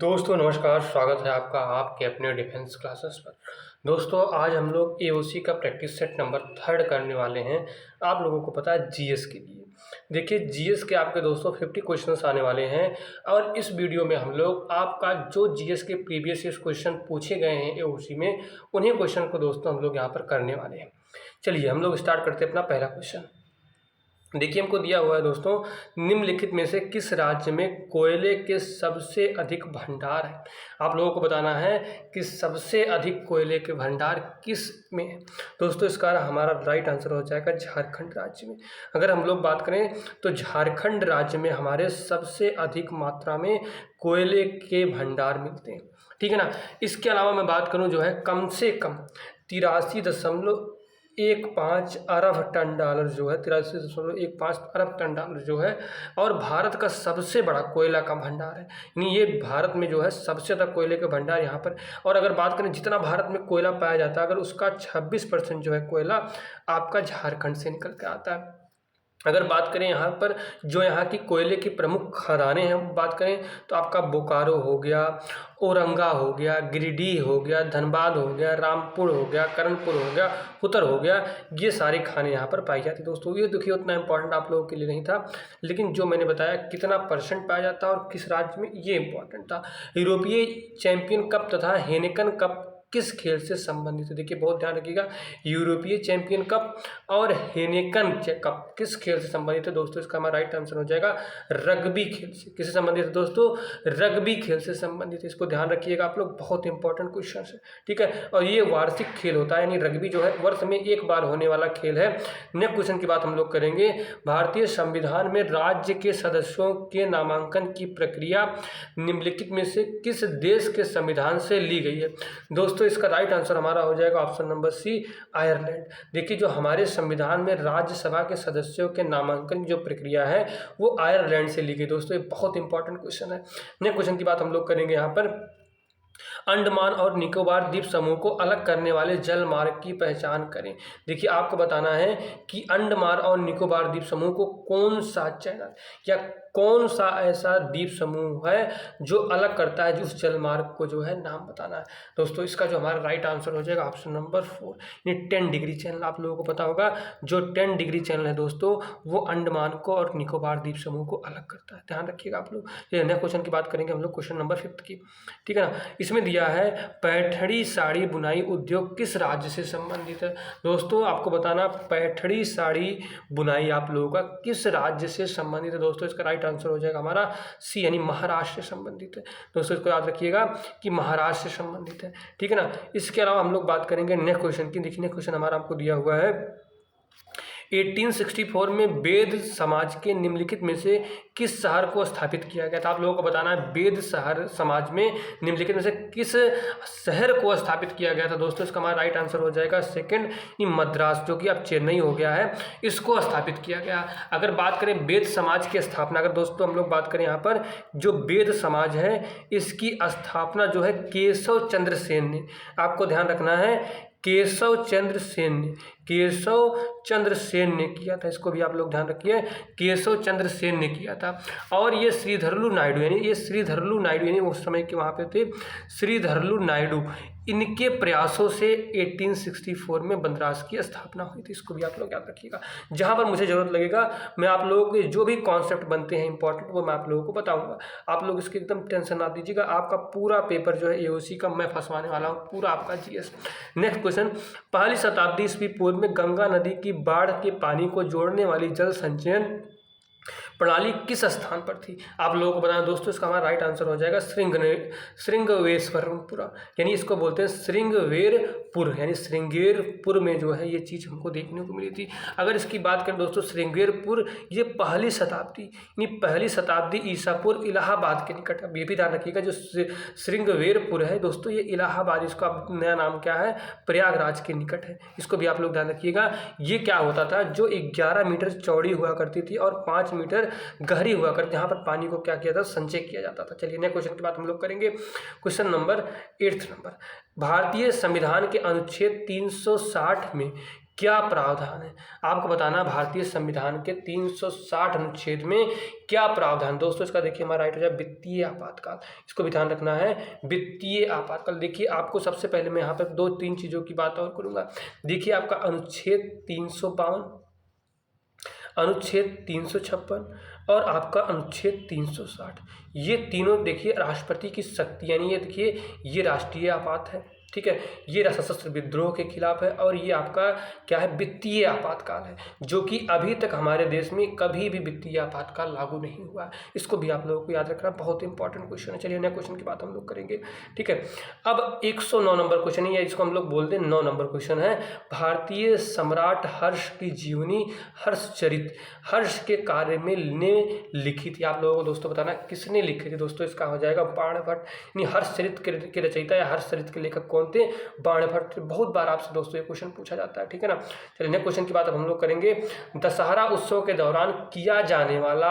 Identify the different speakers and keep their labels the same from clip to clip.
Speaker 1: दोस्तों नमस्कार, स्वागत है आपका आपके अपने डिफेंस क्लासेस पर। दोस्तों आज हम लोग एओसी का प्रैक्टिस सेट नंबर 3 करने वाले हैं। आप लोगों को पता है जीएस के लिए। देखिए जीएस के आपके दोस्तों 50 क्वेश्चंस आने वाले हैं और इस वीडियो में हम लोग आपका जो जीएस के प्रीवियस ईयर क्वेश्चन पूछे गए हैं एओसी में, उन्हीं क्वेश्चन को दोस्तों हम लोग यहाँ पर करने वाले हैं। चलिए हम लोग स्टार्ट करते हैं अपना पहला क्वेश्चन। देखिए हमको दिया हुआ है दोस्तों, निम्नलिखित में से किस राज्य में कोयले के सबसे अधिक भंडार है। आप लोगों को बताना है कि सबसे अधिक कोयले के भंडार किस में है। दोस्तों इसका हमारा राइट आंसर हो जाएगा झारखंड राज्य में। अगर हम लोग बात करें तो झारखंड राज्य में हमारे सबसे अधिक मात्रा में कोयले के भंडार मिलते हैं, ठीक है ना। इसके अलावा मैं बात करूं जो है कम से कम 83.15 अरब टन डॉलर जो है 83.15 अरब टन डॉलर जो है, और भारत का सबसे बड़ा कोयला का भंडार है। यानी ये भारत में जो है सबसे ज़्यादा कोयले का भंडार यहाँ पर। और अगर बात करें जितना भारत में कोयला पाया जाता है, अगर उसका 26% जो है कोयला आपका झारखंड से निकल के आता है। अगर बात करें यहाँ पर जो यहाँ की कोयले की प्रमुख खदानें हैं, बात करें तो आपका बोकारो हो गया, औरंगा हो गया, गिरिडीह हो गया, धनबाद हो गया, रामपुर हो गया, करणपुर हो गया, उत्तर हो गया, ये सारे खाने यहाँ पर पाई जाती है। दोस्तों ये देखिए उतना इंपॉर्टेंट आप लोगों के लिए नहीं था, लेकिन जो मैंने बताया कितना परसेंट पाया जाता है और किस राज्य में, ये इंपॉर्टेंट था। यूरोपीय चैंपियन कप तथा हेनेकन कप किस खेल से संबंधित है। देखिए बहुत ध्यान रखिएगा, यूरोपीय चैंपियन कप और हेनेकन कप किस खेल से संबंधित है। दोस्तों इसका हमारा राइट आंसर हो जाएगा रग्बी खेल से। किससे संबंधित है दोस्तों? रग्बी खेल से संबंधित है। इसको ध्यान रखिएगा आप लोग, बहुत इंपॉर्टेंट क्वेश्चन है, ठीक है। और ये वार्षिक खेल होता है, यानी रग्बी जो है वर्ष में एक बार होने वाला खेल है। नेक्स्ट क्वेश्चन की बात हम लोग करेंगे, भारतीय संविधान में राज्य के सदस्यों के नामांकन की प्रक्रिया निम्नलिखित में से किस देश के संविधान से ली गई है। दोस्तों इसका राइट आंसर हमारा हो जाएगा ऑप्शन नंबर सी, आयरलैंड। देखिए जो हमारे संविधान में राज्यसभा के सदस्यों के नामांकन की जो प्रक्रिया है वो आयरलैंड से ली गई। दोस्तों ये बहुत इंपॉर्टेंट क्वेश्चन है। नेक्स्ट क्वेश्चन की बात हम लोग करेंगे यहाँ पर, अंडमान और निकोबार द्वीप समूह को अलग करने वाले जल मार्ग की पहचान करें। देखिए आपको बताना है कि अंडमान और निकोबार द्वीप समूह को कौन सा चैनल या कौन सा ऐसा द्वीप समूह है जो अलग करता है, जो उस जल मार्ग को जो है नाम बताना है। दोस्तों इसका जो हमारा राइट आंसर हो जाएगा ऑप्शन नंबर 4, यानी 10 डिग्री चैनल। आप लोगों को पता होगा जो 10 डिग्री चैनल है दोस्तों, वो अंडमान को और निकोबार द्वीप समूह को अलग करता है। ध्यान रखिएगा आप लोग। ये नेक्स्ट क्वेश्चन की बात करेंगे हम लोग, क्वेश्चन नंबर 5 की, ठीक है ना। इसमें दिया है पैठणी साड़ी बुनाई उद्योग किस राज्य से संबंधित है। दोस्तों आपको बताना पैठणी साड़ी बुनाई आप लोगों का किस राज्य से संबंधित है। दोस्तों इसका राइट आंसर हो जाएगा हमारा सी, यानी महाराष्ट्र से संबंधित है। दोस्तों इसको याद रखिएगा कि महाराष्ट्र से संबंधित है, ठीक है ना। इसके अलावा हम लोग बात करेंगे नेक्स्ट क्वेश्चन की। देखिए नेक्स्ट क्वेश्चन हमारा आपको दिया हुआ है, 1864 में वेद समाज के निम्नलिखित में से किस शहर को स्थापित किया गया था। आप लोगों को बताना है वेद शहर समाज में निम्नलिखित में से किस शहर को स्थापित किया गया था। दोस्तों इसका हमारा राइट आंसर हो जाएगा सेकंड, मद्रास, जो कि अब चेन्नई हो गया है, इसको स्थापित किया गया। अगर बात करें वेद समाज की स्थापना, अगर दोस्तों हम लोग बात करें यहाँ पर जो वेद समाज है इसकी स्थापना जो है केशव चंद्र सेन ने, आपको ध्यान रखना है केशव चंद्र सेन ने, केशव चंद्र सेन ने किया था। इसको भी आप लोग ध्यान रखिए, केशव चंद्र सेन ने किया था। और ये श्रीधरलू नायडू, यानी ये श्रीधरलू नायडू, यानी उस समय के वहाँ पे थे श्रीधरलू नायडू, इनके प्रयासों से 1864 में मद्रास की स्थापना हुई थी। इसको भी आप लोग याद रखिएगा। जहाँ पर मुझे जरूरत लगेगा मैं आप लोगों के जो भी कॉन्सेप्ट बनते हैं इंपॉर्टेंट, वो मैं आप लोगों को बताऊंगा। आप लोग इसकी एकदम टेंशन ना दीजिएगा, आपका पूरा पेपर जो है एओसी का मैं फंसवाने वाला हूँ, पूरा आपका जीएस। नेक्स्ट क्वेश्चन, पहली शताब्दी ईस्वी पूर्व में गंगा नदी की बाढ़ के पानी को जोड़ने वाली जल संचयन प्रणाली किस स्थान पर थी। आप लोगों को बताना दोस्तों, इसका हमारा राइट आंसर हो जाएगा श्रृंगवेश्वरपुरा, यानी इसको बोलते हैं श्रृंगवेरपुर, यानी श्रृंगेरपुर में जो है ये चीज़ हमको देखने को मिली थी। अगर इसकी बात करें दोस्तों, श्रृंगेरपुर ये पहली शताब्दी, यानी पहली शताब्दी ईसापुर इलाहाबाद के निकट है। ये भी ध्यान रखिएगा, जो श्रृंगवेरपुर है दोस्तों ये इलाहाबाद, इसका नया नाम क्या है, प्रयागराज के निकट है। इसको भी आप लोग ध्यान रखिएगा। ये क्या होता था, जो 11 मीटर चौड़ी हुआ करती थी और 5 मीटर गहरी हुआ करती, यहाँ पर पानी को क्या किया था, संचय किया जाता था। चलिए नेक्स्ट क्वेश्चन की बात हम लोग करेंगे, क्वेश्चन नंबर 8 नंबर, भारतीय संविधान के अनुच्छेद 360 में क्या प्रावधान है? आपको बताना भारतीय संविधान के 360 अनुच्छेद में क्या प्रावधान। दोस्तों इसका देखिए हमारा राइट हो जाए वित्तीय आपातकाल, इसको भी ध्यान रखना है, वित्तीय आपातकाल। देखिए आपको सबसे पहले मैं यहाँ पर 2-3 चीज़ों की बात और करूँगा। देखिए आपका अनुच्छेद 352, अनुच्छेद 356 और आपका अनुच्छेद 360, ये तीनों देखिए राष्ट्रपति की शक्ति, यानी ये देखिए ये राष्ट्रीय आपात है, ठीक है, ये सशस्त्र विद्रोह के खिलाफ है, और ये आपका क्या है, वित्तीय आपातकाल है, जो कि अभी तक हमारे देश में कभी भी वित्तीय आपातकाल लागू नहीं हुआ है। इसको भी आप लोगों को याद रखना, बहुत इंपॉर्टेंट क्वेश्चन है। चलिए नए क्वेश्चन की बात हम लोग करेंगे, ठीक है। अब 109 नंबर क्वेश्चन है, या इसको हम लोग बोलते हैं 9 नंबर क्वेश्चन है। भारतीय सम्राट हर्ष की जीवनी हर्षचरित हर्ष के कार्य में ने लिखी थी। आप लोगों को दोस्तों बताना किसने लिखी थी। दोस्तों इसका हो जाएगा बाणभट्ट, यानी हर्षचरित के रचयिता या हर्षचरित के लेखक कौन थे? बाणभट्ट। बहुत बार आपसे दोस्तों ये क्वेश्चन पूछा जाता है, ठीक है ना। चलिए नेक्स्ट क्वेश्चन की बात अब हम लोग करेंगे। दशहरा उत्सव के दौरान किया जाने वाला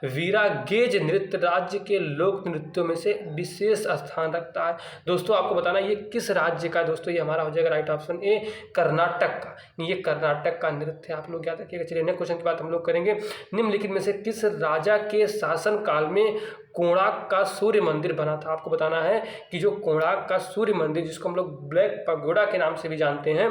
Speaker 1: वीरागेज नृत्य राज्य के लोक नृत्यों में से विशेष स्थान रखता है। दोस्तों आपको बताना ये किस राज्य का? दोस्तों ये हमारा हो जाएगा राइट ऑप्शन ए, कर्नाटक का। ये कर्नाटक का नृत्य है, आप लोग याद रखिएगा। चलिए नेक्स्ट क्वेश्चन की बात हम लोग करेंगे। निम्नलिखित में से किस राजा के शासन काल में कोणार्क का सूर्य मंदिर बना था? आपको बताना है कि जो कोणार्क का सूर्य मंदिर, जिसको हम लोग ब्लैक पगोडा के नाम से भी जानते हैं,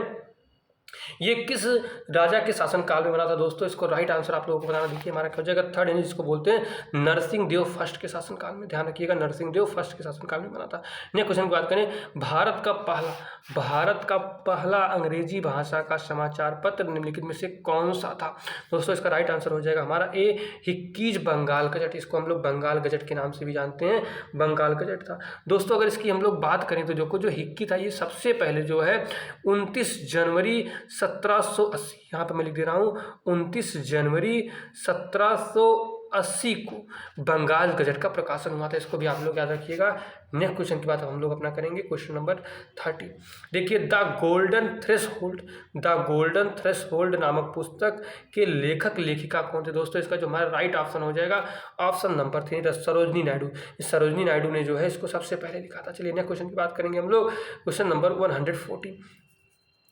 Speaker 1: ये किस राजा के शासन काल में बना था? दोस्तों इसको राइट आंसर आप लोगों को बताना। देखिए हमारा क्या हो जाएगा थर्ड, यानी जिसको बोलते हैं नरसिंह देव फर्स्ट के शासन काल में। ध्यान रखिएगा, नरसिंह देव फर्स्ट के शासन काल में बना था। नेक्स्ट क्वेश्चन की बात करें। भारत का पहला अंग्रेजी भाषा का समाचार पत्र निम्नलिखित में से कौन सा था? दोस्तों इसका राइट आंसर हो जाएगा हमारा ए, हिक्कीज बंगाल गजट। इसको हम लोग बंगाल गजट के नाम से भी जानते हैं, बंगाल गजट था। दोस्तों अगर इसकी हम लोग बात करें तो जो हिक्की था, ये सबसे पहले जो है 29 जनवरी 1780, यहाँ पर मैं लिख दे रहा हूँ 29 जनवरी 1780 को बंगाल गजट का प्रकाशन हुआ था। इसको भी आप लोग याद रखिएगा। नेक्स्ट क्वेश्चन की बात हम लोग अपना करेंगे, क्वेश्चन नंबर 30। देखिए द गोल्डन थ्रेशहोल्ड नामक पुस्तक के लेखक लेखिका कौन थे? दोस्तों इसका जो हमारा राइट ऑप्शन हो जाएगा ऑप्शन नंबर 3, सरोजनी नायडू। सरोजनी नायडू ने जो है इसको सबसे पहले लिखा था। चलिए नेक्स्ट क्वेश्चन की बात करेंगे हम लोग, क्वेश्चन नंबर 140।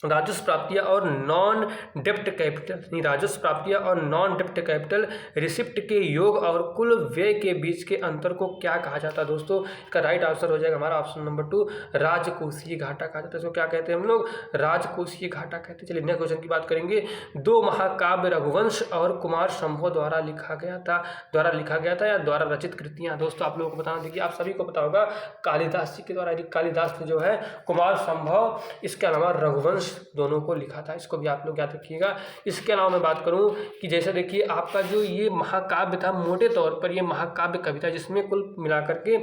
Speaker 1: राजस्व प्राप्तियाँ और नॉन डेप्ट कैपिटल, राजस्व प्राप्तियाँ और नॉन डेप्ट कैपिटल रिसिप्ट के योग और कुल व्यय के बीच के अंतर को क्या कहा जाता है? दोस्तों इसका राइट आंसर हो जाएगा हमारा ऑप्शन नंबर 2, राजकोषीय घाटा कहा जाता है। इसको क्या कहते हैं हम लोग? राजकोषीय घाटा कहते हैं। चलिए नेक्स्ट क्वेश्चन की बात करेंगे। 2 महाकाव्य रघुवंश और कुमार संभव द्वारा लिखा गया था या द्वारा रचित कृतियाँ? दोस्तों आप लोगों को बताना, देखिए आप सभी को पता होगा कालिदास जी के द्वारा, कालिदास ने जो है कुमार संभव, इसके अलावा रघुवंश दोनों को लिखा था। इसको भी आप लोग याद रखिएगा। इसके अलावा मैं बात करूं कि जैसे देखिए आपका जो ये महाकाव्य था, मोटे तौर पर ये महाकाव्य कविता, जिसमें कुल मिलाकर के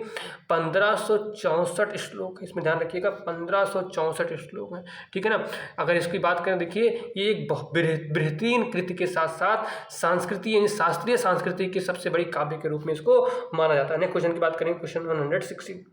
Speaker 1: 1564 श्लोक, इसमें ध्यान रखिएगा 1564 श्लोक हैं, ठीक है ना। अगर इसकी बात करें, देखिए ये एक बेहतरीन कृति के साथ साथ संस्कृति यानी शास्त्रीय संस्कृति की सबसे बड़ी काव्य के रूप में इसको माना जाता है। नेक्स्ट क्वेश्चन की बात करेंगे, क्वेश्चन 160।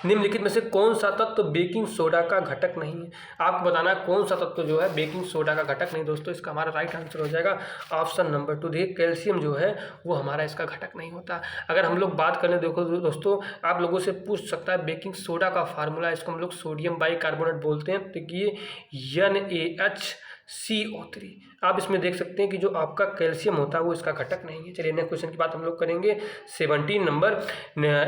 Speaker 1: निम्नलिखित में से कौन सा तत्व बेकिंग सोडा का घटक नहीं है? आपको बताना है कौन सा तत्व जो है बेकिंग सोडा का घटक नहीं। दोस्तों इसका हमारा राइट आंसर हो जाएगा ऑप्शन नंबर 2। देखिए कैल्शियम जो है वो हमारा इसका घटक नहीं होता। अगर हम लोग बात करें, देखो दोस्तों आप लोगों से पूछ सकता है बेकिंग सोडा का फार्मूला, इसको हम लोग सोडियम बाइकार्बोनेट बोलते हैं। देखिए NaHCO3। आप इसमें देख सकते हैं कि जो आपका कैल्शियम होता है वो इसका घटक नहीं है। चलिए नेक्स्ट क्वेश्चन की बात हम लोग करेंगे, 17 नंबर।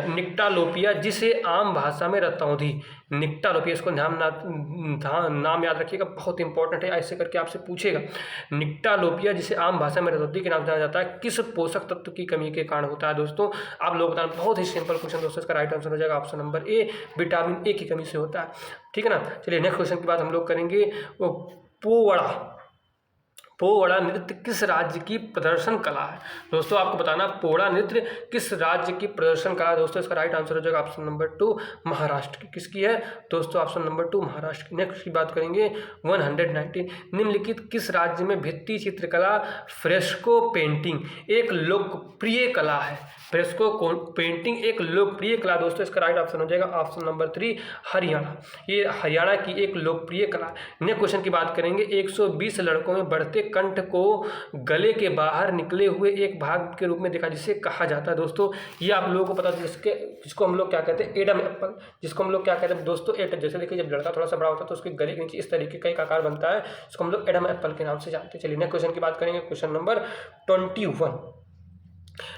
Speaker 1: निक्टालोपिया, जिसे आम भाषा में रतौंधी, निक्टालोपिया, इसको नाम याद रखिएगा, बहुत इंपॉर्टेंट है, ऐसे करके आपसे पूछेगा। निक्टालोपिया जिसे आम भाषा में रतौंधी के नाम से जाना जाता है, किस पोषक तत्व की कमी के कारण होता है? दोस्तों आप लोग बताना, बहुत ही सिंपल क्वेश्चन दोस्तों, इसका राइट आंसर हो जाएगा option number A, vitamin A की कमी से होता है, ठीक है ना। चलिए नेक्स्ट क्वेश्चन की बात हम लोग करेंगे। पोवाड़ा नृत्य किस राज्य की प्रदर्शन कला है? दोस्तों आपको बताना पोवाड़ा नृत्य किस राज्य की प्रदर्शन कला है? दोस्तों इसका राइट आंसर हो जाएगा ऑप्शन नंबर 2, महाराष्ट्र की। किसकी है दोस्तों? ऑप्शन नंबर 2, महाराष्ट्र की। नेक्स्ट की बात करेंगे 119। निम्नलिखित किस राज्य में भित्ति चित्रकला फ्रेस्को पेंटिंग एक लोकप्रिय कला है? फ्रेस्को पेंटिंग एक लोकप्रिय कला, दोस्तों इसका राइट ऑप्शन हो जाएगा ऑप्शन नंबर 3, हरियाणा। ये हरियाणा की एक लोकप्रिय कला। नेक्स्ट क्वेश्चन की बात करेंगे। 120 लड़कों में बढ़ते कंठ को गले के बाहर निकले हुए एक भाग के रूप में देखा, जिसे कहा जाता है दोस्तों, ये आप लोगों को पता है, जिसको हम लोग क्या कहते हैं, एडम एप्पल, जिसको हम लोग क्या कहते हैं दोस्तों, जैसे देखिए जब लड़का थोड़ा सा बड़ा होता है तो उसके गले के नीचे इस तरीके का एक आकार बनता है, इसको हम लोग एडम एप्पल के नाम से जानते हैं। चलिए नेक्स्ट क्वेश्चन की बात करेंगे, क्वेश्चन नंबर 21।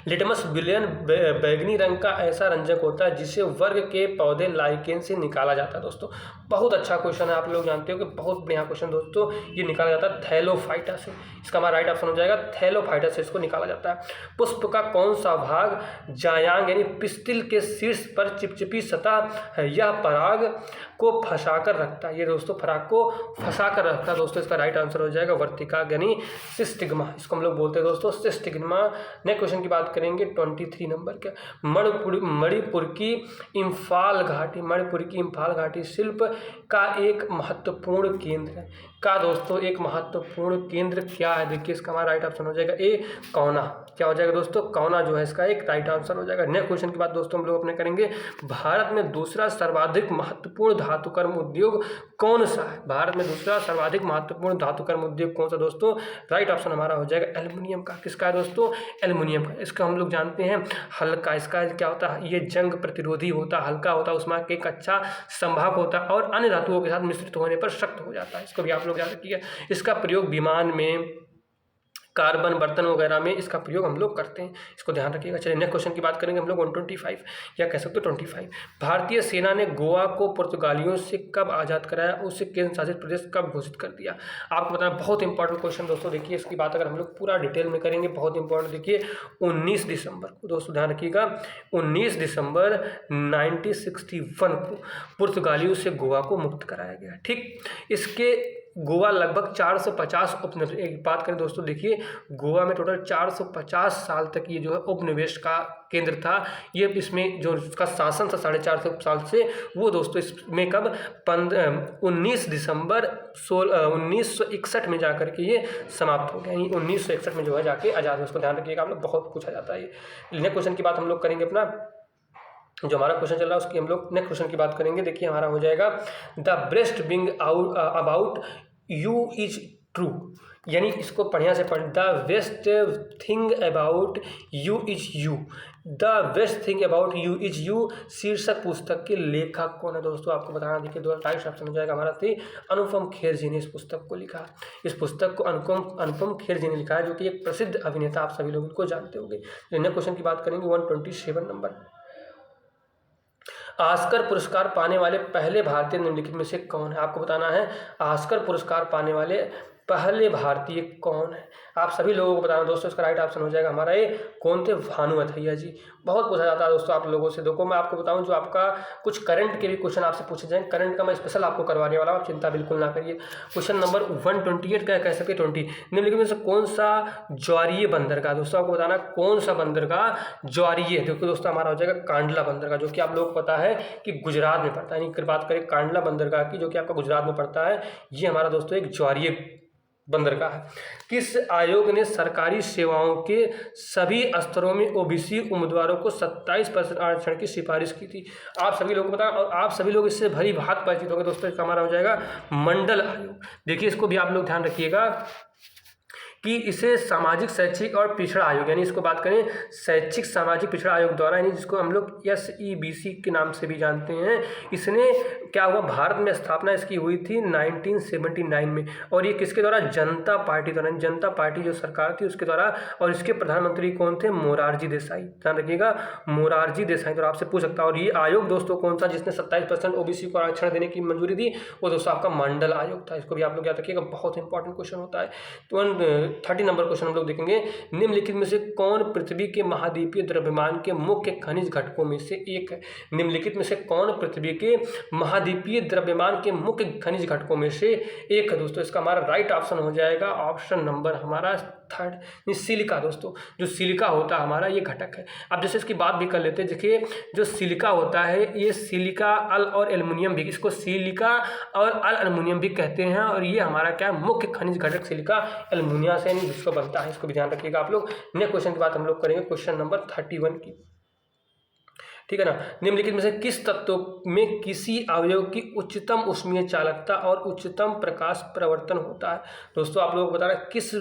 Speaker 1: लिटमस विलियन बैगनी रंग का ऐसा रंजक होता है जिसे वर्ग के पौधे लाइकेन से निकाला जाता है। दोस्तों बहुत अच्छा क्वेश्चन है, आप लोग जानते हो कि बहुत बढ़िया क्वेश्चन दोस्तों, ये निकाला जाता है थैलोफाइटा से, इसका हमारा राइट ऑप्शन हो जाएगा थैलोफाइटा से इसको निकाला जाता है। पुष्प का कौन सा भाग जायांग यानी पिस्टिल के शीर्ष पर चिपचिपी सतह है, यह पराग को फंसाकर रखता है, ये दोस्तों पराग को फंसाकर रखता है दोस्तों, इसका राइट आंसर हो जाएगा वर्तिका यानी सिस्टिग्मा, इसको हम लोग बोलते हैं दोस्तों सिस्टिग्मा। नेक्स्ट क्वेश्चन की बात करेंगे 23 नंबर का, मणिपुर की इम्फाल घाटी शिल्प का एक महत्वपूर्ण केंद्र है, का दोस्तों एक महत्वपूर्ण केंद्र क्या है, देखिए इसका हमारा राइट ऑप्शन हो जाएगा ए कौना, क्या हो जाएगा दोस्तों, कौना जो है इसका एक राइट आंसर हो जाएगा। नेक्स्ट क्वेश्चन की बात दोस्तों हम लोग अपने करेंगे, भारत में दूसरा सर्वाधिक महत्वपूर्ण धातुकर्म उद्योग कौन सा है, भारत में दूसरा सर्वाधिक महत्वपूर्ण धातुकर्म उद्योग कौन सा दोस्तों, राइट ऑप्शन हमारा हो जाएगा एल्युमिनियम का, किसका है दोस्तों, एल्युमिनियम का। इसका हम लोग जानते हैं हल्का, इसका क्या होता है, ये जंग प्रतिरोधी होता है, हल्का होता है, उसमें एक अच्छा संभाग होता है और अन्य धातुओं के साथ मिश्रित होने पर शक्त हो जाता है, इसको भी आप लोग याद रखिए। इसका प्रयोग विमान में, कार्बन बर्तन वगैरह में इसका प्रयोग हम लोग करते हैं, इसको ध्यान रखिएगा। चलिए नेक्स्ट क्वेश्चन की बात करेंगे हम लोग 125 या कह सकते हो 25। भारतीय सेना ने गोवा को पुर्तगालियों से कब आज़ाद कराया, उसे केंद्र शासित प्रदेश कब घोषित कर दिया, आपको बताना बहुत इंपॉर्टेंट क्वेश्चन दोस्तों, देखिए इसकी बात अगर हम लोग पूरा डिटेल में करेंगे, बहुत इंपॉर्टेंट, देखिए 19 दिसंबर को दोस्तों ध्यान रखिएगा, 19 दिसंबर 1961 को पुर्तगालियों से गोवा को मुक्त कराया गया। ठीक, इसके गोवा लगभग 450 उपनिवेश, एक बात करें दोस्तों, देखिए गोवा में टोटल 450 साल तक ये जो है उपनिवेश का केंद्र था, ये इसमें जो इसका शासन था 450 साल से, वो दोस्तों इसमें कब 19 दिसंबर 1961 में जाकर के ये समाप्त हो गया, यानी 1961 में जो है जाके आज़ाद, उसको ध्यान रखिएगा, आप लोग बहुत पूछा जाता है ये। नेक्स्ट क्वेश्चन की बात हम लोग करेंगे, अपना जो हमारा क्वेश्चन चल रहा है उसकी हम लोग नेक्स्ट क्वेश्चन की बात करेंगे। देखिए हमारा हो जाएगा the best thing out about you is true, यानी इसको बढ़िया से पढ़, the best thing about you is you, the best thing about you is you शीर्षक पुस्तक के लेखक कौन है दोस्तों, आपको बताना। देखिए दो राइट ऑप्शन हो जाएगा हमारा थी अनुपम खेर जी ने इस पुस्तक को लिखा, इस पुस्तक को अनुपम खेर जी ने लिखा है, जो कि एक प्रसिद्ध अभिनेता, आप सभी लोग इनको जानते होंगे। नेक्स्ट क्वेश्चन की बात करेंगे 127 नंबर, ऑस्कर पुरस्कार पाने वाले पहले भारतीय निम्नलिखित में से कौन है, आपको बताना है ऑस्कर पुरस्कार पाने वाले पहले भारतीय कौन है, आप सभी लोगों को बताना दोस्तों, इसका राइट ऑप्शन हो जाएगा हमारा ये कौन थे, भानुमथैया जी। बहुत पूछा जाता है दोस्तों आप लोगों से, देखो मैं आपको बताऊं जो आपका कुछ करंट के भी क्वेश्चन आपसे पूछे जाएंगे, करंट का मैं स्पेशल आपको करवाने वाला हूं, आप चिंता बिल्कुल ना करिए। क्वेश्चन नंबर 128 का कह सकते 20, निम्नलिखित में से कौन सा ज्वारीय बंदरगाह, दोस्तों आपको बताना कौन सा बंदरगाह ज्वारीय, देखो दोस्तों हमारा हो जाएगा कांडला बंदरगाह, जो कि आप लोगों को पता है कि गुजरात में पड़ता है, यानी बात करें कांडला बंदरगाह की, जो कि आपका गुजरात में पड़ता है, ये हमारा दोस्तों एक ज्वारीय बंदरगाह है। किस आयोग ने सरकारी सेवाओं के सभी स्तरों में ओबीसी उम्मीदवारों को 27% आरक्षण की सिफारिश की थी, आप सभी लोगों को पता, और आप सभी लोग इससे भली भांति परिचित होंगे दोस्तों, इसका हमारा हो जाएगा मंडल आयोग। देखिए इसको भी आप लोग ध्यान रखिएगा कि इसे सामाजिक शैक्षिक और पिछड़ा आयोग, यानी इसको बात करें शैक्षिक सामाजिक पिछड़ा आयोग द्वारा, यानी जिसको हम लोग SEBC के नाम से भी जानते हैं, इसने क्या हुआ, भारत में स्थापना इसकी हुई थी 1979 में, और ये किसके द्वारा, जनता पार्टी द्वारा, जनता पार्टी जो सरकार थी उसके द्वारा, और इसके प्रधानमंत्री कौन थे, मोरारजी देसाई, ध्यान रखिएगा मोरारजी देसाई, तो आपसे पूछ सकता है। और ये आयोग दोस्तों कौन सा जिसने 27% OBC को आरक्षण देने की मंजूरी दी, वो दोस्तों आपका मंडल आयोग था, इसको भी आप लोग याद रखिएगा, बहुत इंपॉर्टेंट क्वेश्चन होता है। तो 30 नंबर क्वेश्चन हम लोग देखेंगे, निम्नलिखित में से कौन पृथ्वी के महाद्वीपीय द्रव्यमान के मुख्य खनिज घटकों में से एक है, निम्नलिखित में से कौन पृथ्वी के महाद्वीपीय द्रव्यमान के मुख्य खनिज घटकों में से एक है दोस्तों, इसका हमारा राइट ऑप्शन हो जाएगा ऑप्शन नंबर हमारा 3 सिलिका, दोस्तों जो सिलिका होता है हमारा ये घटक है। अब जैसे इसकी बात भी कर लेते हैं, देखिए जो सिलिका होता है ये सिलिका अल और एल्युमिनियम भी, इसको सिलिका और अल एल्युमिनियम भी कहते हैं, और ये हमारा क्या मुख्य खनिज घटक सिलिका एल्युमिनिया से जिसको बनता है, इसको भी ध्यान रखिएगा आप लोग। नेक्स्ट क्वेश्चन की बात हम लोग करेंगे क्वेश्चन नंबर 31 की। ठीक है ना। निम्नलिखित में से किस तत्व में किसी अवयव की उच्चतम ऊष्मीय चालकता और उच्चतम प्रकाश प्रवर्तन होता है? दोस्तों आप लोगों को बताना किस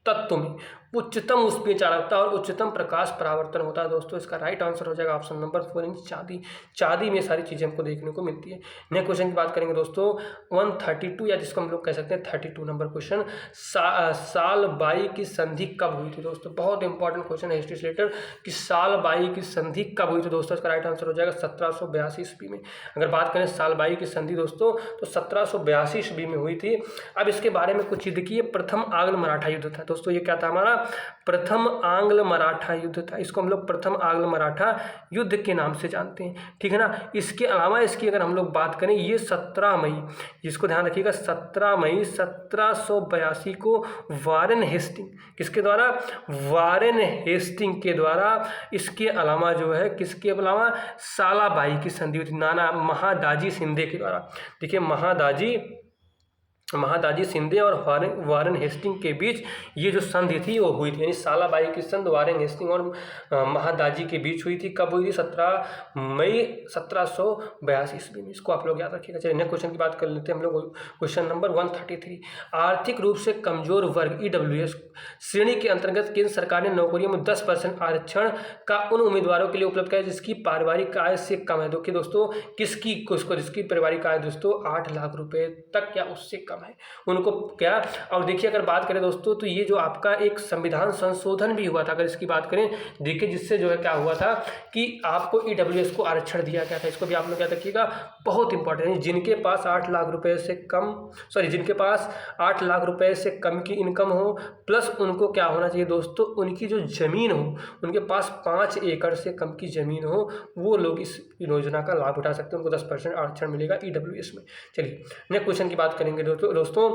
Speaker 1: तत्व में उच्चतम ऊष्मीय चालकता और उच्चतम प्रकाश परावर्तन होता है। दोस्तों इसका राइट आंसर हो जाएगा ऑप्शन नंबर 4 यानी चांदी। चांदी में सारी चीज़ें हमको देखने को मिलती है। नेक्स्ट क्वेश्चन की बात करेंगे दोस्तों 132 या जिसको हम लोग कह सकते हैं 32 नंबर क्वेश्चन। साल बाई की संधि कब हुई थी? दोस्तों बहुत इंपॉर्टेंट क्वेश्चन है हिस्ट्री से रिलेटेड कि साल बाई की संधि कब हुई थी। दोस्तों इसका राइट आंसर हो जाएगा 1782 ईस्वी में। अगर बात करें साल बाई की संधि दोस्तों तो 1782 ईस्वी में हुई थी। अब इसके बारे में कुछ चीज़ देखिए, प्रथम आंग्ल मराठा युद्ध था दोस्तों। ये क्या था हमारा? प्रथम आंग्ल मराठा युद्ध था। इसको हम लोग प्रथम आंग्ल मराठा युद्ध के नाम से जानते हैं, ठीक है ना। इसके अलावा इसकी अगर हम लोग बात करें, ये 17 मई, जिसको ध्यान रखिएगा 17 मई 1782 को वारेन हेस्टिंग, किसके द्वारा? वारेन हेस्टिंग के द्वारा। इसके अलावा जो है किसके अलावा? सालाबाई की संधि हुई थी नाना महादाजी शिंदे के द्वारा। देखिए महादाजी शिंदे और वारेन हेस्टिंग के बीच ये जो संधि थी वो हुई थी, यानी सालाबाई की संधि वारेन हेस्टिंग और महादाजी के बीच हुई थी। कब हुई थी? 17 मई 1782 ईस्वी में। इसको आप लोग याद रखिएगा। चलिए नेक्स्ट क्वेश्चन की बात कर लेते हैं हम लोग। क्वेश्चन नंबर 133, आर्थिक रूप से कमजोर वर्ग EWS श्रेणी के अंतर्गत केंद्र सरकार ने नौकरियों में 10% आरक्षण का उन उम्मीदवारों के लिए उपलब्ध किया जिसकी पारिवारिक आय से कम है। देखिए दोस्तों जिसकी पारिवारिक आय दोस्तों 8 लाख रुपए तक या उससे कम है, उनको क्या। और देखिए अगर बात करें दोस्तों तो ये जो आपका एक संविधान संशोधन भी हुआ था, अगर इसकी बात करें देखिए, जिससे जो है क्या हुआ था कि आपको EWS को आरक्षण दिया गया था। इसको भी आप लोग याद रखिएगा, बहुत इंपॉर्टेंट है। जिनके पास 8 लाख रुपए से कम जिनके पास 8 लाख रुपए से कम की इनकम हो, प्लस उनको क्या होना चाहिए दोस्तों, उनकी जो जमीन हो, उनके पास 5 एकड़ से कम की जमीन हो, वो लोग इस योजना का लाभ उठा सकते हैं। उनको 10% आरक्षण मिलेगा EWS में। चलिए नेक्स्ट क्वेश्चन की बात करेंगे दोस्तों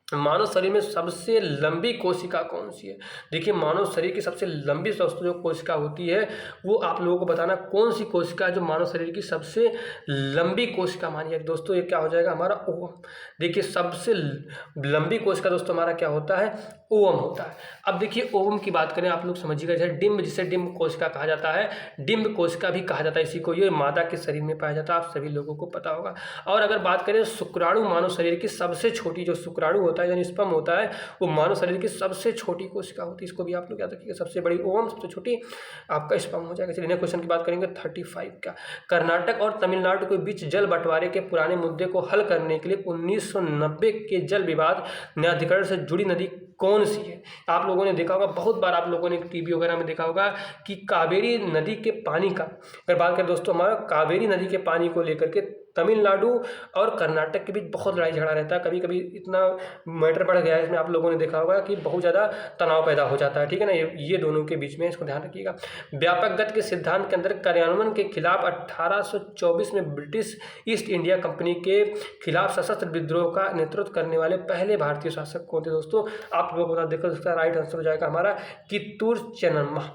Speaker 1: मानव शरीर में सबसे लंबी कोशिका कौन सी है? देखिए मानव शरीर की सबसे लंबी दोस्तों जो कोशिका होती है वो आप लोगों को बताना कौन सी कोशिका है जो मानव शरीर की सबसे लंबी कोशिका मानी है। दोस्तों ये क्या हो जाएगा हमारा? ओवम। देखिए सबसे लंबी कोशिका दोस्तों हमारा क्या होता है? ओवम होता है। अब देखिए ओवम की बात करें आप लोग समझिएगा, जैसे डिम्ब, जिसे डिम्ब कोशिका कहा जाता है, डिम्ब कोशिका भी कहा जाता है इसी को। ये मादा के शरीर में पाया जाता है, आप सभी लोगों को पता होगा। और अगर बात करें शुक्राणु, मानव शरीर की सबसे छोटी जो शुक्राणु होता है यानी स्पर्म होता है, वो मानव शरीर की सबसे छोटी कोशिका होती है। इसको भी आप लोग याद रखिएगा, सबसे बड़ी ओवम, सबसे छोटी आपका स्पर्म हो जाएगा। चलिए नेक्स्ट क्वेश्चन की बात करेंगे 35 का। कर्नाटक और तमिलनाडु के बीच जल बंटवारे के पुराने मुद्दे को हल करने के लिए 1990 के जल विवाद न्यायाधिकरण से जुड़ी नदी कौन सी है? आप लोगों ने देखा होगा, बहुत बार आप लोगों ने टीवी वगैरह में देखा होगा कि कावेरी नदी के पानी का, अगर बात करें दोस्तों हमारा कावेरी नदी के पानी को लेकर के तमिलनाडु और कर्नाटक के बीच बहुत लड़ाई झगड़ा रहता है। कभी कभी इतना मैटर बढ़ गया है इसमें, आप लोगों ने देखा होगा कि बहुत ज़्यादा तनाव पैदा हो जाता है, ठीक है ना। ये दोनों के बीच में, इसको ध्यान रखिएगा। व्यापक गति के सिद्धांत के अंदर कार्यान्वयन के खिलाफ 1824 में ब्रिटिश ईस्ट इंडिया कंपनी के खिलाफ सशस्त्र विद्रोह का नेतृत्व करने वाले पहले भारतीय शासक कौन थे? दोस्तों आप लोगों को देखो, इसका राइट आंसर हो जाएगा हमारा कित्तूर चेन्नम्मा,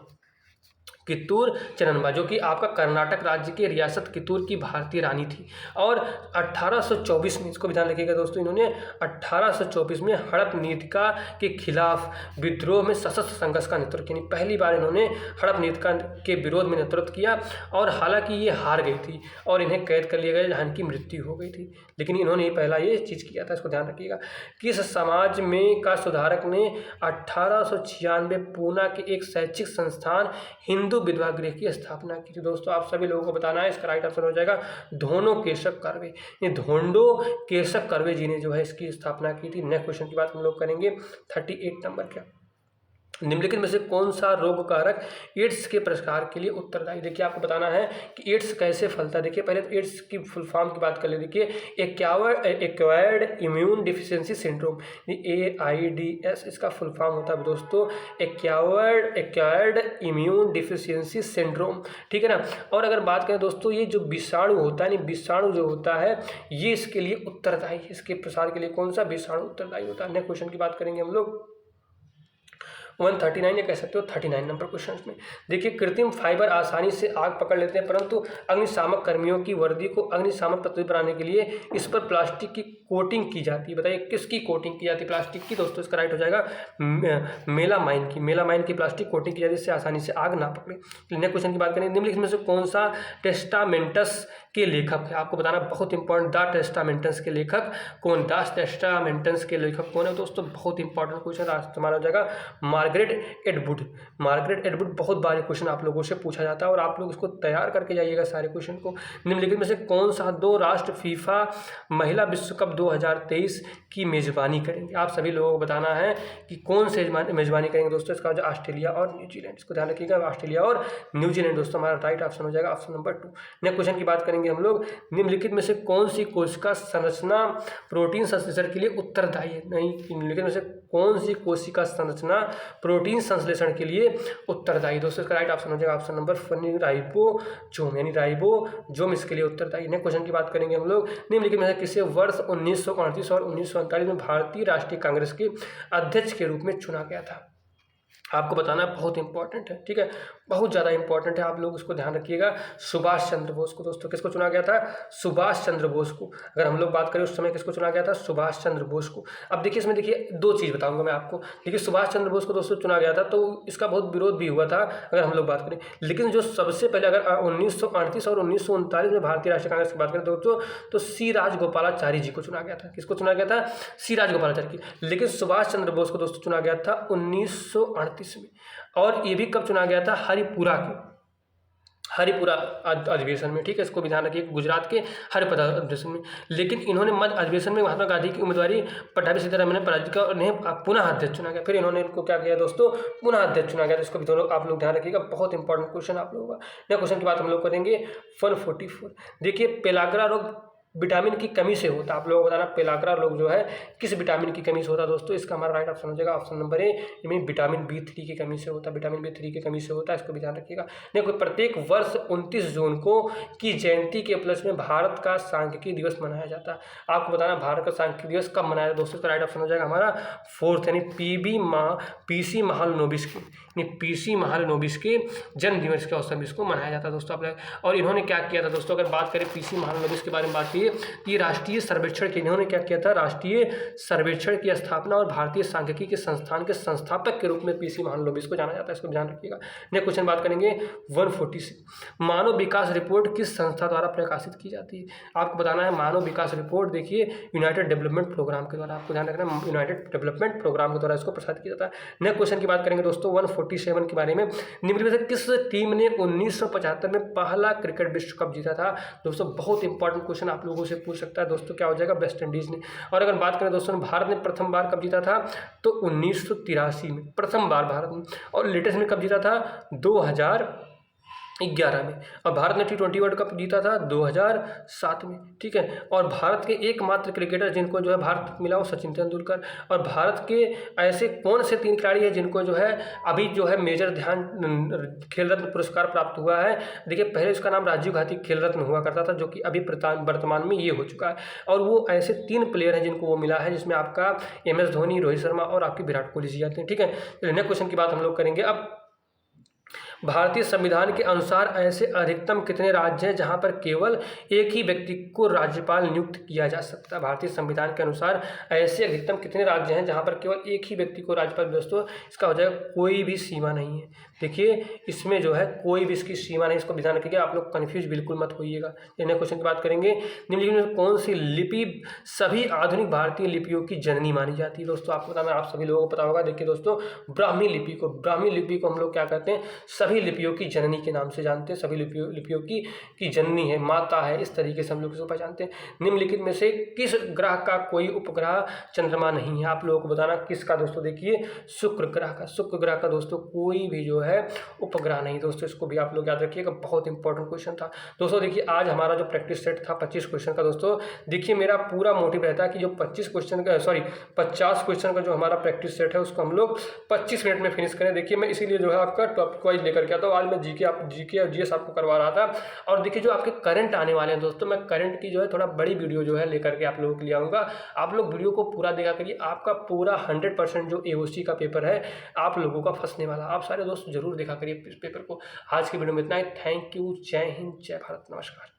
Speaker 1: जो कि आपका कर्नाटक राज्य की रियासत कित्तूर की भारतीय रानी थी। और 1824 में, इसको भी ध्यान रखिएगा दोस्तों, इन्होंने 1824 में हड़प नीतिका के खिलाफ विद्रोह में सशस्त्र संघर्ष का नेतृत्व किया। पहली बार इन्होंने हड़प नीतिका के विरोध में नेतृत्व किया, और हालांकि ये हार गई थी और इन्हें कैद कर लिया गया, जहाँ इनकी मृत्यु हो गई थी, लेकिन इन्होंने पहला ये चीज़ किया था। इसको ध्यान रखिएगा। किस समाज में का सुधारक ने 1896 पूना के एक शैक्षिक संस्थान हिंदू विधवा गृह की स्थापना की थी? दोस्तों आप सभी लोगों को बताना है, इसका राइट आंसर हो जाएगा धोंडो केशव कर्वे। ये धोंडो केशव कर्वे जी ने जो है इसकी स्थापना की थी। नेक्स्ट क्वेश्चन की बात हम लोग करेंगे 38 नंबर का। निम्नलिखित में से कौन सा रोग कारक एड्स के प्रसार के लिए उत्तरदायी? देखिए आपको बताना है कि एड्स कैसे फैलता है। देखिए पहले तो एड्स की फुल फॉर्म की बात कर ले। देखिए acquired immune deficiency syndrome, AIDS इसका फुल फॉर्म होता है दोस्तों एक्वायर्ड इम्यून डिफिशियंसी सिंड्रोम, ठीक है ना। और अगर बात करें दोस्तों, ये जो विषाणु होता है, विषाणु जो होता है ये इसके लिए उत्तरदायी है। इसके प्रसार के लिए कौन सा विषाणु उत्तरदायी होता है? नेक्स्ट क्वेश्चन की बात करेंगे हम लोग 139 या कह सकते हो 39 नंबर क्वेश्चन में। देखिए, कृत्रिम फाइबर आसानी से आग पकड़ लेते हैं, परंतु अग्निशामक कर्मियों की वर्दी को अग्निशामक प्रस्तुति बनाने के लिए इस पर प्लास्टिक की कोटिंग की जाती है। बताइए किसकी कोटिंग की जाती है प्लास्टिक की? दोस्तों इसका राइट हो जाएगा मेलामाइन की। मेलामाइन की प्लास्टिक कोटिंग की जाती है, इससे आसानी से आग ना पकड़े। नेक्स्ट क्वेश्चन की बात करें, निम्नलिखित में से कौन सा टेस्टामेंटस के लेखक है? आपको बताना बहुत इंपॉर्टेंट, द टेस्टामेंटस के लेखक कौन? द टेस्टामेंटस के लेखक कौन है दोस्तों? बहुत इंपॉर्टेंट क्वेश्चन हमारा हो जाएगा मार्गरेट एटवुड। मार्गरेट एटवुड बहुत बार क्वेश्चन आप लोगों से पूछा जाता है और आप लोग इसको तैयार करके जाइएगा सारे क्वेश्चन को। निम्नलिखित में से कौन सा दो राष्ट्र फीफा महिला विश्व कप 2023 की मेजबानी करेंगे? आप सभी लोगों को बताना है कि कौन से मेजबानी करेंगे दोस्तों। इसका हो ऑस्ट्रेलिया और न्यूजीलैंड। इसको ध्यान रखिएगा, ऑस्ट्रेलिया और न्यूजीलैंड दोस्तों हमारा राइट ऑप्शन हो जाएगा, ऑप्शन नंबर 2। नेक्स्ट क्वेश्चन की बात करेंगे हम लोग, निम्नलिखित में से कौन सी कोशिका संरचना प्रोटीन संश्लेषण के लिए उत्तरदायी है? नहीं, निम्नलिखित में से कौन सी कोशिका संरचना प्रोटीन संश्लेषण के लिए उत्तरदायी? दोस्तों इसका राइट ऑप्शन हो जाएगा ऑप्शन नंबर 1 राइबोसोम, यानी राइबोसोम इसके लिए उत्तरदायी। नेक्स्ट क्वेश्चन की बात करेंगे हम लोग, निम्नलिखित में से किसे वर्ष 1938 और 1939 में भारतीय राष्ट्रीय कांग्रेस के अध्यक्ष के रूप में चुना गया था? आपको बताना बहुत इंपॉर्टेंट है, ठीक है, बहुत ज़्यादा इंपॉर्टेंट है, आप लोग उसको ध्यान रखिएगा। सुभाष चंद्र बोस को। दोस्तों किसको चुना गया था? सुभाष चंद्र बोस को। अगर हम लोग बात करें उस समय किसको चुना गया था? सुभाष चंद्र बोस को। अब देखिए इसमें देखिए दो चीज़ बताऊंगा मैं आपको। देखिए सुभाष चंद्र बोस को दोस्तों चुना गया था तो इसका बहुत विरोध भी हुआ था अगर हम लोग बात करें, लेकिन जो सबसे पहले अगर 1938 और 1939 में भारतीय राष्ट्रीय कांग्रेस की बात करें दोस्तों तो सी राजगोपालाचारी जी को चुना गया था। किसको चुना गया था? सी राजगोपालाचारी की। लेकिन सुभाष चंद्र बोस को दोस्तों चुना गया था 1938 में। और ये भी कब चुना गया था? हरिपुरा अधिवेशन में, ठीक है, इसको भी ध्यान रखिए, गुजरात के हरिपुरा अधिवेशन में। लेकिन इन्होंने मध्य अधिवेशन में महात्मा गांधी की उम्मीदवारी पट्टाभी सीतारामन ने पराजित किया और इन्हें पुनः अध्यक्ष चुना गया। फिर इन्होंने इनको क्या किया दोस्तों? पुनः अध्यक्ष चुना गया। तो इसको भी दोनों आप लोग ध्यान रखिएगा, बहुत इंपॉर्टेंट क्वेश्चन आप लोगों का। नेक्स्ट क्वेश्चन की बात हम लोग करेंगे 144। देखिए पेलाग्रा रोग विटामिन की कमी से होता है। आप लोगों को बताना पेलाग्रा रोग जो है किस विटामिन की कमी से होता है दोस्तों? इसका हमारा राइट ऑप्शन हो जाएगा ऑप्शन नंबर ए, यानी विटामिन B3 की कमी से होता है। विटामिन B3 की कमी से होता है, इसको भी ध्यान रखिएगा। देखो प्रत्येक वर्ष 29 जून को की जयंती के उपलक्ष्य में भारत का सांख्यिकी दिवस मनाया जाता है। आपको बताना भारत का सांख्यिकी दिवस कब मनाया जाता है दोस्तों? इसका राइट ऑप्शन हो जाएगा हमारा 4th, यानी PC महालनोबिस की, यानी PC महालनोबिस के जन्म दिवस के अवसर में इसको मनाया जाता है दोस्तों। आप लोग और इन्होंने क्या किया था दोस्तों? अगर बात करें PC महालनोबिस के बारे में बात की, ये राष्ट्रीय सर्वेक्षण के, इन्होंने क्या किया था? राष्ट्रीय सर्वेक्षण की स्थापना और भारतीय सांख्यिकी के संस्थान के संस्थापक के रूप में PC महालनोबिस को जाना जाता है, इसको ध्यान रखिएगा। नेक्स्ट क्वेश्चन बात करेंगे 146। मानव विकास रिपोर्ट किस संस्था द्वारा प्रकाशित की जाती है? आपको बताना है मानव विकास रिपोर्ट देखिए यूनाइटेड डेवलपमेंट प्रोग्राम के द्वारा, आपको ध्यान रखना है यूनाइटेड डेवलपमेंट प्रोग्राम के द्वारा इसको प्रसारित किया जाता है। नेक्स्ट क्वेश्चन की बात करेंगे दोस्तों 147 के बारे में, निम्नलिखित में से किस टीम ने 1975 में पहला क्रिकेट विश्व कप जीता था? दोस्तों बहुत इंपॉर्टेंट क्वेश्चन आप लोगों से पूछ सकता है दोस्तों, क्या हो जाएगा? वेस्ट इंडीज ने। और अगर बात करें दोस्तों भारत ने प्रथम बार कब जीता था? तो 1983 में प्रथम बार भारत ने। और लेटेस्ट में कब जीता था? 2011 में। और भारत ने T20 वर्ल्ड कप जीता था 2007 में, ठीक है। और भारत के एकमात्र क्रिकेटर जिनको जो है भारत मिला वो सचिन तेंदुलकर। और भारत के ऐसे कौन से 3 खिलाड़ी हैं जिनको जो है अभी जो है मेजर ध्यान खेल रत्न पुरस्कार प्राप्त हुआ है? देखिए पहले इसका नाम राजीव गांधी खेल रत्न हुआ करता था, जो कि अभी वर्तमान में ये हो चुका है। और वो ऐसे 3 प्लेयर हैं जिनको वो मिला है, जिसमें आपका MS धोनी, रोहित शर्मा और आपकी विराट कोहली जी आते हैं, ठीक है। नेक्स्ट क्वेश्चन की बात हम लोग करेंगे अब, भारतीय संविधान के अनुसार ऐसे अधिकतम कितने राज्य हैं जहां पर केवल एक ही व्यक्ति को राज्यपाल नियुक्त किया जा सकता है? भारतीय संविधान के अनुसार ऐसे अधिकतम कितने राज्य हैं जहां पर केवल एक ही व्यक्ति को राज्यपाल? दोस्तों इसका हो जाएगा कोई भी सीमा नहीं है। देखिए इसमें जो है कोई भी इसकी सीमा नहीं, इसको ध्यान रखिएगा, आप लोग कन्फ्यूज बिल्कुल मत होइएगा। नेक्स्ट क्वेश्चन की बात करेंगे, निम्नलिखित में कौन सी लिपि सभी आधुनिक भारतीय लिपियों की जननी मानी जाती है? दोस्तों आपको बताना, आप सभी लोगों को पता होगा। देखिए दोस्तों ब्राह्मी लिपि को हम लोग क्या कहते हैं? सभी लिपियों की जननी के नाम से जानते हैं। सभी लिपियों की जननी है, माता है, इस तरीके से हम लोग इसको पहचानते हैं। निम्नलिखित में से किस ग्रह का कोई उपग्रह चंद्रमा नहीं है? आप लोगों को बताना किसका दोस्तों? देखिए शुक्र ग्रह का। शुक्र ग्रह का दोस्तों कोई भी जो है उपग्रह नहीं दोस्तों, इसको भी आप लोग याद रखिएगा, बहुत इंपॉर्टेंट क्वेश्चन था दोस्तों। देखिए आज हमारा जो प्रैक्टिस सेट था 25 क्वेश्चन का दोस्तों, देखिए मेरा पूरा मोटिव रहता है कि जो 50 क्वेश्चन का जो हमारा प्रैक्टिस सेट है उसको हम लोग 25 मिनट में फिनिश करें। देखिए मैं इसीलिए जो है आपका टॉपिक वाइज लेकर लेकर के आता हूँ। आज मैं जीके और जीएस आपको करवा रहा था। और देखिए जो आपके करंट आने वाले हैं दोस्तों, मैं करंट की जो है थोड़ा बड़ी वीडियो जो है लेकर के आप लोगों के लिए आऊँगा। आप लोग वीडियो को पूरा देखा करिए, आपका पूरा 100% जो एओसी का पेपर है आप लोगों का फंसने वाला। आप सारे दोस्त जरूर देखा करिए इस पेपर को। आज की वीडियो में इतना ही। Thank you. जय हिंद, जय भारत, नमस्कार।